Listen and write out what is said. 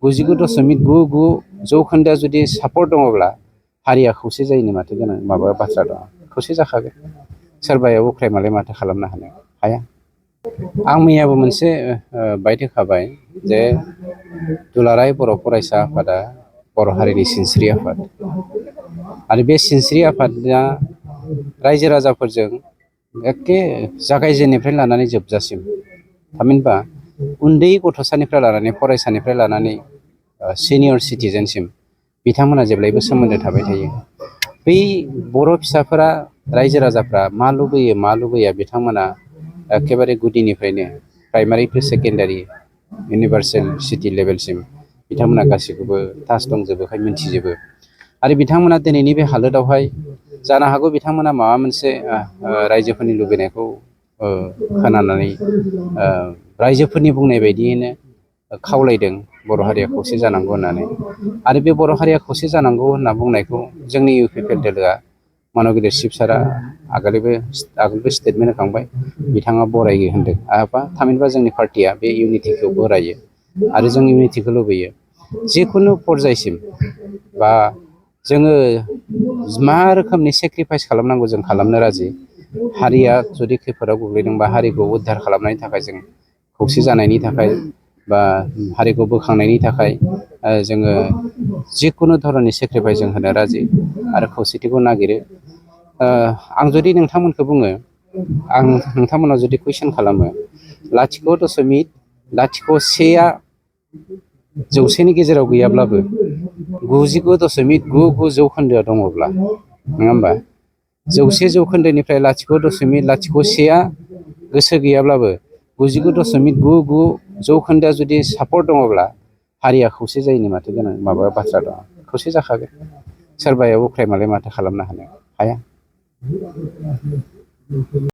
99.99 जौखोन्दोआ जुदि सापर्ट दङब्ला हारिया खौसे जायैनि माथो गोनां माबा बाथ्रा दं। खौसे जाखागोन। सोरबाया उख्रायमालाय माथो खालामनो हाया। आं मैयाबो मोनसे बाइट होखाबाय जे दुलाराय बर' फरायसा आफादा बर' हारिनि सिनस्रि आफाद आरो बे सिनस्रि आफादा रायजो राजाफोरजों एखे जागायजेननायनिफ्राय लानानै जोबजासिम थामहिनबा उन्दै गथ'सानिफ्राय लानानै फरायसानिफ्राय लानानै सिनियर सिटिजेनसिम बिथांमोना जेब्लायबो सोमोन्दो थाबाय थायो। बै बर' फिसाफोरा रायजो राजाफ्रा मा लुबैया बिथांमोना एखेबारे गुदिनिफ्रायनो प्राइमारि टु सेकेन्डारि इउनिभार्सिटि लेभेलसिम बिथांमोना गासैखौबो टाच दंजोबोखाय मिन्थिजोबो। आरो बिथांमोना दिनैनि बे हालोदावहाय जानो हागौ बिथांमोना माबा मोनसे रायजोफोरनि लुबैनायखौ खोनानानै रायजोफोरनि बुंनाय बायदियैनो खावलायदों बर' हारिया खौसे जानांगौ होननानै। आरो बे बर' हारिया खौसे जानांगौ होनना बुंनायखौ जोंनि इउ पि पि एल दोलोआ मानगिरि शिब सारआ आगोलबो स्टेटमेन्ट होखांबाय। बिथाङा बरायो होनदों। थामहिनबा जोंनि पार्टिया बे इउनिटिखौ बरायो आरो जों इउनिटिखौ लुबैयो। जिखुनु पर्यायसिम बा जोङो मा रोखोमनि सेक्रिफाइस खालामनांगौ जों खालामनो राजि। हारिया जुदि खैफोदाव गोग्लैदोंबा हारिखौ उद्धार खालामनायनि थाखाय जों खौसे जानायनि थाखाय बा हारिखौ बोखांनायनि थाखाय जोङो जिखुनु धरननि सेक्रिफाइस जों होनो राजि आरो खौसेथिखौ नागिरो। आं जुदि नोंथांमोनखौ बुङो, आं नोंथांमोनाव जुदि कुइसन खालामो 0.01 जौसेनि गेजेराव गैयाब्लाबो 99.99 जौखोन्दोआ दङब्ला नङा होमबा 100 जौखोन्दोनिफ्राय 0.01 गोसो गैयाब्लाबो 99.99 जौखोन्दोआ जुदि सापर्ट दङब्ला हारिया खौसे जायैनि माथो गोनां माबा बाथ्रा दं। खौसे जाखागोन। सोरबाया उख्रायमालाय माथो खालामनो हाया।